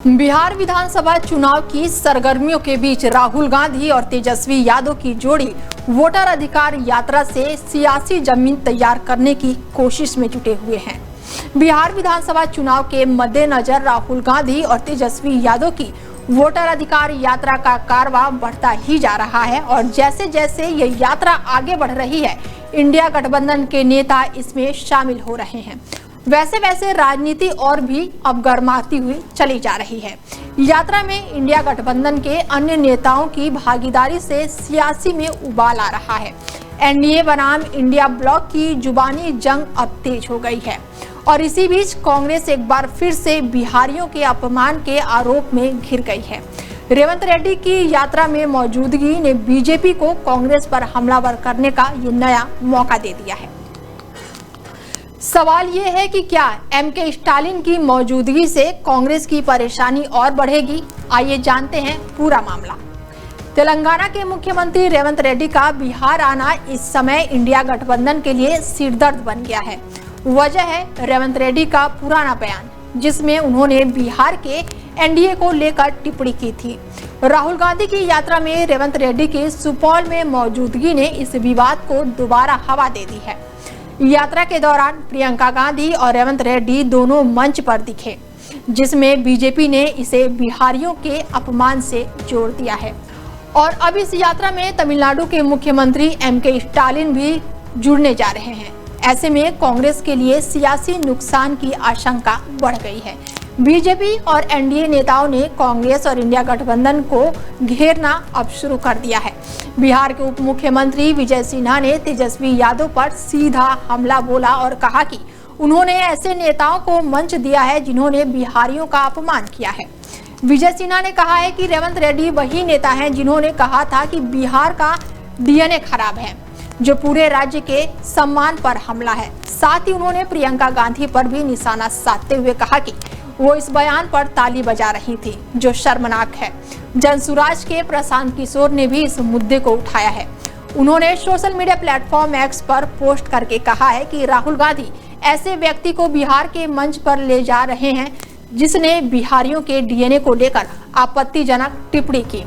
बिहार विधानसभा चुनाव की सरगर्मियों के बीच राहुल गांधी और तेजस्वी यादव की जोड़ी वोटर अधिकार यात्रा से सियासी जमीन तैयार करने की कोशिश में जुटे हुए हैं। बिहार विधानसभा चुनाव के मद्देनजर राहुल गांधी और तेजस्वी यादव की वोटर अधिकार यात्रा का कारवां बढ़ता ही जा रहा है और जैसे जैसे ये यात्रा आगे बढ़ रही है, इंडिया गठबंधन के नेता इसमें शामिल हो रहे हैं। वैसे वैसे राजनीति और भी अब गर्माती हुई चली जा रही है। यात्रा में इंडिया गठबंधन के अन्य नेताओं की भागीदारी से सियासी में उबाल आ रहा है। एनडीए बनाम इंडिया ब्लॉक की जुबानी जंग अब तेज हो गई है और इसी बीच कांग्रेस एक बार फिर से बिहारियों के अपमान के आरोप में घिर गई है। रेवंत रेड्डी की यात्रा में मौजूदगी ने बीजेपी को कांग्रेस पर हमलावर करने का ये नया मौका दे दिया है। सवाल ये है कि क्या एमके स्टालिन की मौजूदगी से कांग्रेस की परेशानी और बढ़ेगी? आइए जानते हैं पूरा मामला। तेलंगाना के मुख्यमंत्री रेवंत रेड्डी का बिहार आना इस समय इंडिया गठबंधन के लिए सिरदर्द बन गया है। वजह है रेवंत रेड्डी का पुराना बयान, जिसमें उन्होंने बिहार के एनडीए को लेकर टिप्पणी की थी। राहुल गांधी की यात्रा में रेवंत रेड्डी की सुपौल में मौजूदगी ने इस विवाद को दोबारा हवा दे दी है। यात्रा के दौरान प्रियंका गांधी और रेवंत रेड्डी दोनों मंच पर दिखे, जिसमें बीजेपी ने इसे बिहारियों के अपमान से जोड़ दिया है और अब इस यात्रा में तमिलनाडु के मुख्यमंत्री एमके स्टालिन भी जुड़ने जा रहे हैं। ऐसे में कांग्रेस के लिए सियासी नुकसान की आशंका बढ़ गई है। बीजेपी और एनडीए नेताओं ने कांग्रेस और इंडिया गठबंधन को घेरना अब शुरू कर दिया है। बिहार के उप मुख्यमंत्री विजय सिन्हा ने तेजस्वी यादव पर सीधा हमला बोला और कहा कि उन्होंने ऐसे नेताओं को मंच दिया है जिन्होंने बिहारियों का अपमान किया है। विजय सिन्हा ने कहा है कि रेवंत रेड्डी वही नेता हैं जिन्होंने कहा था कि बिहार का डीएनए खराब है, जो पूरे राज्य के सम्मान पर हमला है। साथ ही उन्होंने प्रियंका गांधी पर भी निशाना साधते हुए कहा कि वो इस बयान पर ताली बजा रही थी, जो शर्मनाक है। जनसुराज के प्रशांत किशोर ने भी इस मुद्दे को उठाया है। उन्होंने सोशल मीडिया प्लेटफॉर्म एक्स पर पोस्ट करके कहा है कि राहुल गांधी ऐसे व्यक्ति को बिहार के मंच पर ले जा रहे हैं जिसने बिहारियों के डीएनए को लेकर आपत्तिजनक टिप्पणी की।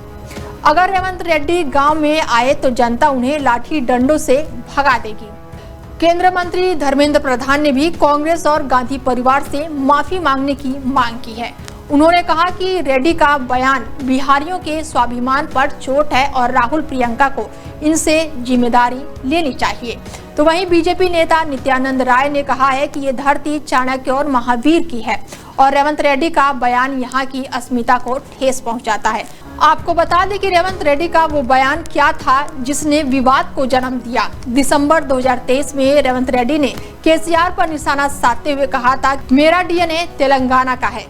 अगर रेवंत रेड्डी गांव में आए तो जनता उन्हें लाठी डंडों से भगा देगी। केंद्रीय मंत्री धर्मेंद्र प्रधान ने भी कांग्रेस और गांधी परिवार से माफी मांगने की मांग की है। उन्होंने कहा कि रेड्डी का बयान बिहारियों के स्वाभिमान पर चोट है और राहुल प्रियंका को इनसे जिम्मेदारी लेनी चाहिए। तो वहीं बीजेपी नेता नित्यानंद राय ने कहा है कि ये धरती चाणक्य और महावीर की है और रेवंत रेड्डी का बयान यहाँ की अस्मिता को ठेस पहुंचाता है। आपको बता दें कि रेवंत रेड्डी का वो बयान क्या था जिसने विवाद को जन्म दिया। दिसंबर 2023 में रेवंत रेड्डी ने केसीआर पर निशाना साधते हुए कहा था, मेरा डीएनए तेलंगाना का है,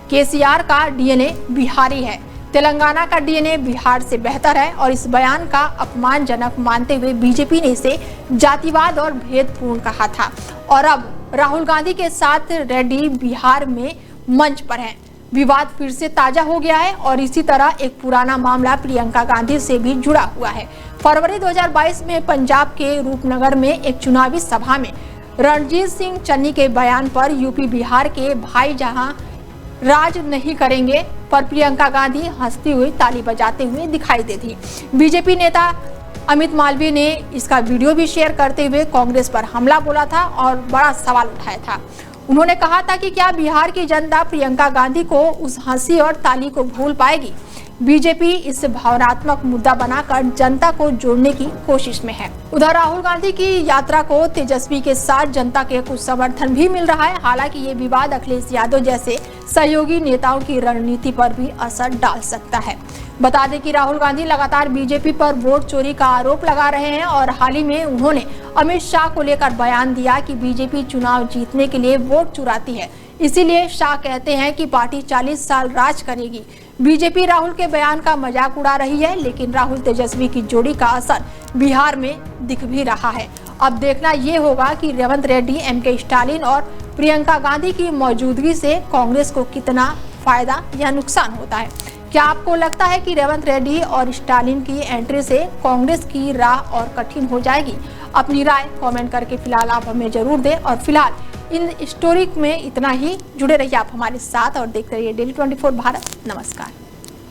केसीआर का डीएनए बिहारी है, तेलंगाना का डीएनए बिहार से बेहतर है। और इस बयान का अपमानजनक मानते हुए बीजेपी ने इसे जातिवाद और भेदपूर्ण कहा था और अब राहुल गांधी के साथ रेड्डी बिहार में मंच पर हैं। विवाद फिर से ताजा हो गया है और इसी तरह एक पुराना मामला प्रियंका गांधी से भी जुड़ा हुआ है। फरवरी 2022 में पंजाब के रूपनगर में एक चुनावी सभा में रणजीत सिंह चन्नी के बयान पर यूपी बिहार के भाई जहां राज नहीं करेंगे पर प्रियंका गांधी हंसती हुई ताली बजाते हुए दिखाई दी थी। बीजेपी नेता अमित मालवीय ने इसका वीडियो भी शेयर करते हुए कांग्रेस पर हमला बोला था और बड़ा सवाल उठाया था। उन्होंने कहा था कि क्या बिहार की जनता प्रियंका गांधी को उस हंसी और ताली को भूल पाएगी? बीजेपी इस भावनात्मक मुद्दा बनाकर जनता को जोड़ने की कोशिश में है। उधर राहुल गांधी की यात्रा को तेजस्वी के साथ जनता के कुछ समर्थन भी मिल रहा है। हालांकि ये विवाद अखिलेश यादव जैसे सहयोगी नेताओं की रणनीति पर भी असर डाल सकता है। बता दें कि राहुल गांधी लगातार बीजेपी पर वोट चोरी का आरोप लगा रहे हैं और हाल ही में उन्होंने अमित शाह को लेकर बयान दिया कि बीजेपी चुनाव जीतने के लिए वोट चुराती है, इसीलिए शाह कहते हैं कि पार्टी 40 साल राज करेगी। बीजेपी राहुल के बयान का मजाक उड़ा रही है, लेकिन राहुल तेजस्वी की जोड़ी का असर बिहार में दिख भी रहा है। अब देखना ये होगा कि रेवंत रेड्डी, एमके स्टालिन और प्रियंका गांधी की मौजूदगी से कांग्रेस को कितना फायदा या नुकसान होता है। क्या आपको लगता है कि रेवंत रेड्डी और स्टालिन की एंट्री से कांग्रेस की राह और कठिन हो जाएगी? अपनी राय कमेंट करके फिलहाल आप हमें जरूर दें और फिलहाल इन स्टोरी में इतना ही। जुड़े रहिए आप हमारे साथ और देखते रहिए डेली 24 भारत। नमस्कार।